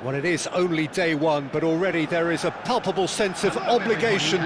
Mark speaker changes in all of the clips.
Speaker 1: Well, it is only day one, but already there is a palpable sense of obligation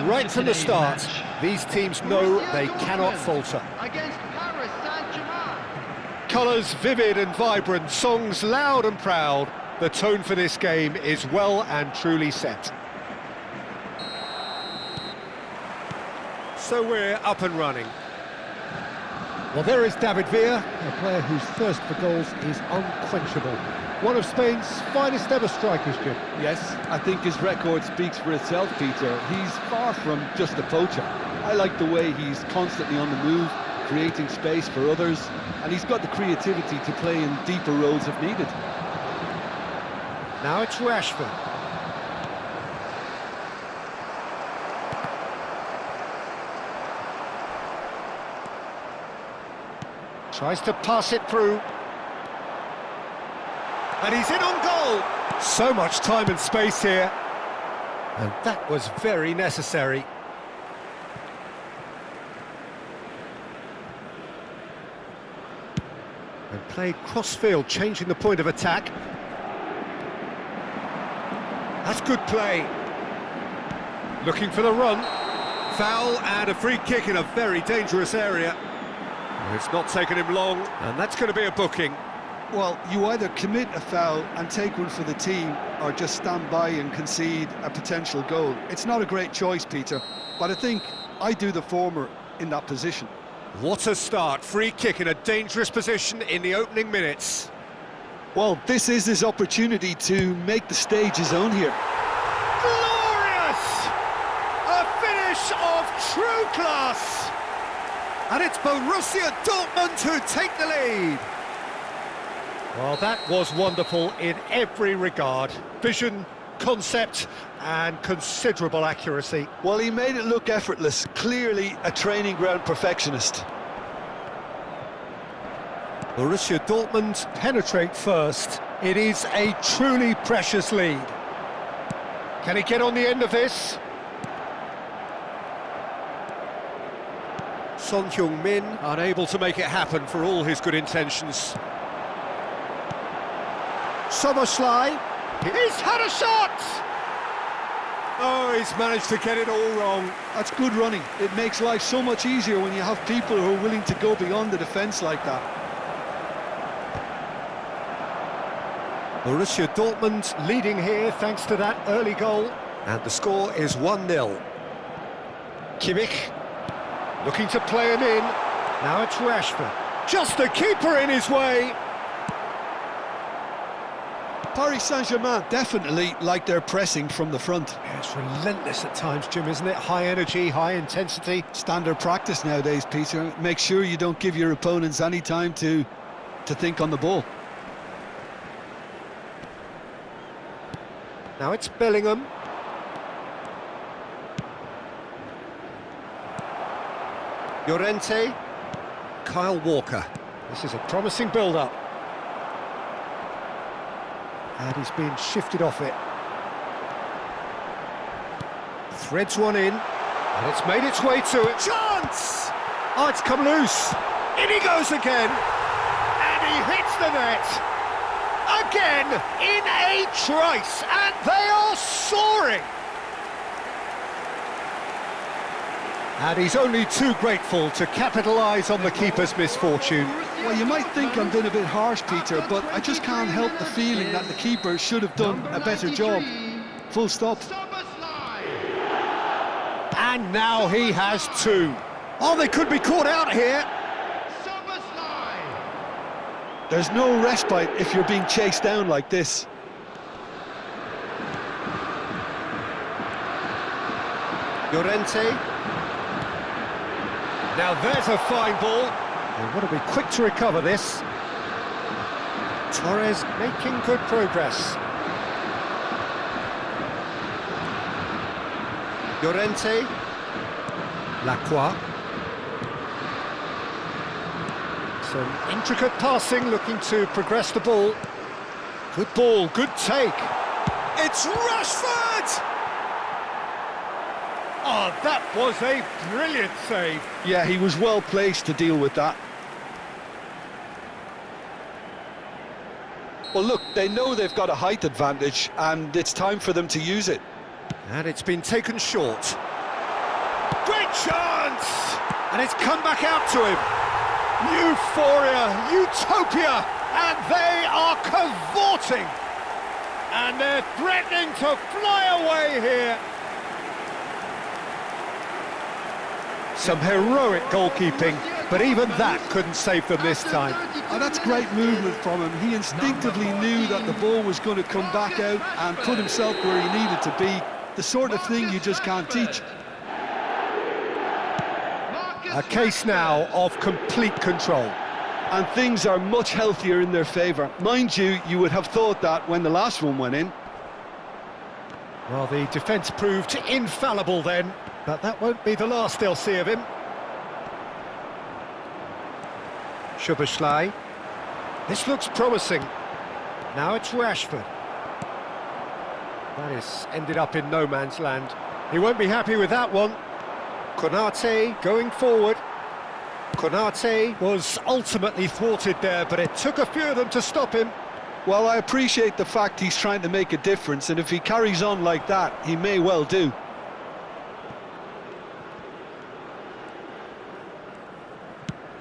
Speaker 1: right from the start. These teams know they cannot falter.
Speaker 2: Against Paris Saint-Germain.
Speaker 1: Colours vivid and vibrant, songs loud and proud. The tone for this game is well and truly set. So we're up and running. Well, there is David Villa, a player whose thirst for goals is unquenchable. One of Spain's finest ever strikers, Jim.
Speaker 3: Yes, I think his record speaks for itself, Peter. He's far from just a poacher. I like the way he's constantly on the move, creating space for others, and he's got the creativity to play in deeper roles if needed.
Speaker 1: Now it's Rashford. Tries to pass it through. And he's in on goal! So much time and space here. And that was very necessary. And played cross-field, changing the point of attack. That's good play. Looking for the run. Foul and a free kick in a very dangerous area. It's not taken him long, and that's going to be a booking.
Speaker 3: Well, you either commit a foul and take one for the team, or just stand by and concede a potential goal. It's not a great choice, Peter, but I think I do the former in that position.
Speaker 1: What a start. Free kick in a dangerous position in the opening minutes.
Speaker 3: Well, this is his opportunity to make the stage his own here.
Speaker 1: Glorious! A finish of true class! And it's Borussia Dortmund who take the lead. Well, that was wonderful in every regard. Vision, concept, and considerable accuracy.
Speaker 3: Well, he made it look effortless. Clearly a training ground perfectionist.
Speaker 1: Borussia Dortmund penetrate first. It is a truly precious lead. Can he get on the end of this? Son Heung-min unable to make it happen for all his good intentions. Soboslai, he's had a shot! Oh, he's managed to get it all wrong.
Speaker 3: That's good running. It makes life so much easier when you have people who are willing to go beyond the defence like that.
Speaker 1: Borussia Dortmund leading here thanks to that early goal. And the score is 1-0. Kimmich looking to play him in. Now it's Rashford. Just a keeper in his way.
Speaker 3: Paris Saint-Germain definitely like their pressing from the front.
Speaker 1: Yeah, it's relentless at times, Jim, isn't it? High energy, high intensity.
Speaker 3: Standard practice nowadays, Peter. Make sure you don't give your opponents any time to think on the ball.
Speaker 1: Now it's Bellingham. Llorente. Kyle Walker. This is a promising build-up. And he's being shifted off it. Threads one in. And it's made its way to it. Chance! Oh, it's come loose. In he goes again. And he hits the net. Again, in a trice. And they are soaring. And he's only too grateful to capitalise on the keeper's misfortune.
Speaker 3: Well, you might think I'm being a bit harsh, Peter, but I just can't help the feeling that the keeper should have done a better job. Full stop.
Speaker 1: And now he has two. Oh, they could be caught out here.
Speaker 3: There's no respite if you're being chased down like this.
Speaker 1: Llorente. Now there's a fine ball. They've got to be quick to recover this. Torres making good progress. Llorente. Lacroix. Some intricate passing, looking to progress the ball. Good ball, good take. It's Rashford! Oh, that was a brilliant save.
Speaker 3: Yeah, he was well placed to deal with that. Well, look, they know they've got a height advantage, and it's time for them to use it.
Speaker 1: And it's been taken short. Great chance! And it's come back out to him. Euphoria, utopia, and they are cavorting. And they're threatening to fly away here. Some heroic goalkeeping, but even that couldn't save them this time.
Speaker 3: And that's great movement from him. He instinctively knew that the ball was going to come back out and put himself where he needed to be. The sort of thing you just can't teach.
Speaker 1: A case now of complete control.
Speaker 3: And things are much healthier in their favour. Mind you, you would have thought that when the last one went in.
Speaker 1: Well, the defence proved infallible then, but that won't be the last they'll see of him. Szoboszlai. This looks promising. Now it's Rashford. That has ended up in no man's land. He won't be happy with that one. Konate going forward. Konate was ultimately thwarted there, but it took a few of them to stop him.
Speaker 3: Well, I appreciate the fact he's trying to make a difference, and if he carries on like that, he may well do.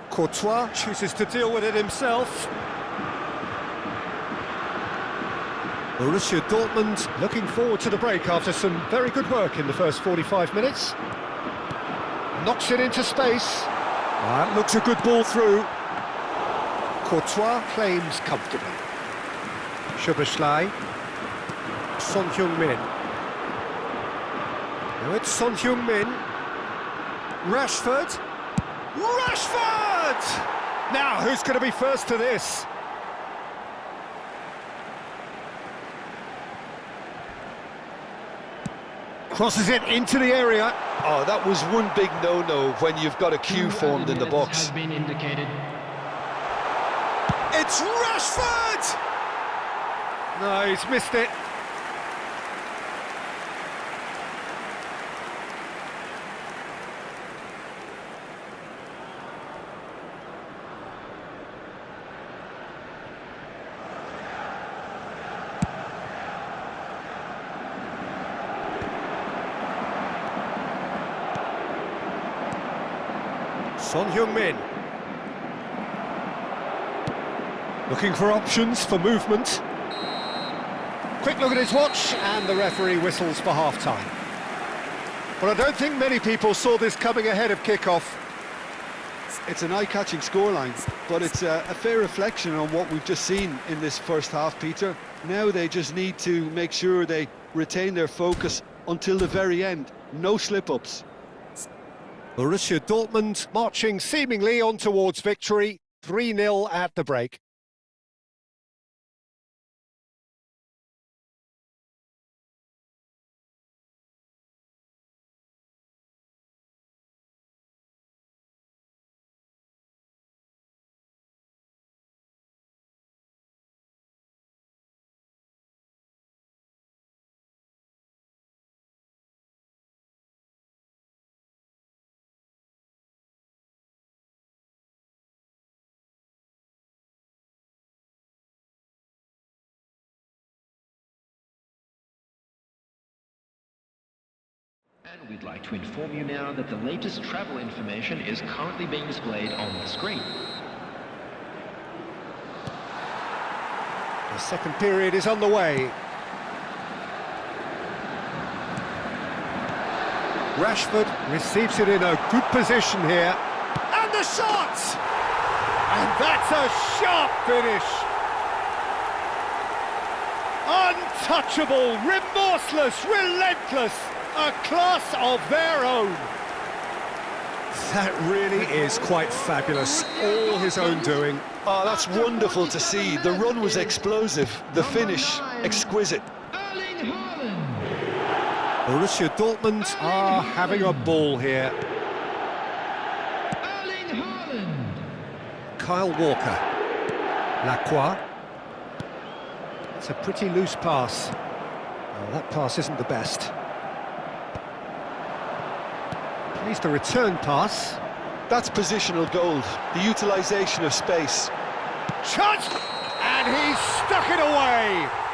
Speaker 1: Courtois chooses to deal with it himself. Borussia Dortmund looking forward to the break after some very good work in the first 45 minutes. Knocks it into space. That looks a good ball through. Courtois claims comfortably. Szoboszlai. Son Heung-min. Now it's Son Heung-min. Rashford. Rashford! Now, who's going to be first to this? Crosses it into the area.
Speaker 3: Oh, that was one big no-no when you've got a queue formed in the box.
Speaker 2: Has been indicated.
Speaker 1: It's Rashford! No, he's missed it. Son Heung-min. Looking for options for movement. Quick look at his watch, and the referee whistles for half-time. Well, I don't think many people saw this coming ahead of kick-off.
Speaker 3: It's an eye-catching scoreline, but it's a fair reflection on what we've just seen in this first half, Peter. Now they just need to make sure they retain their focus until the very end. No slip-ups.
Speaker 1: Borussia Dortmund marching seemingly on towards victory, 3-0 at the break.
Speaker 4: And we'd like to inform you now that the latest travel information is currently being displayed on the screen.
Speaker 1: The second period is underway. Rashford receives it in a good position here. And the shot! And that's a sharp finish. Untouchable, remorseless, relentless. A class of their own. That really is quite fabulous. All his own doing.
Speaker 3: Oh, that's wonderful to see. The run was explosive, the finish exquisite.
Speaker 1: Borussia Dortmund are having a ball here. Kyle Walker. Lacroix. It's a pretty loose pass. Oh, that pass isn't the best. Plays the return pass.
Speaker 3: That's positional gold, the utilisation of space.
Speaker 1: Shot! And he's stuck it away.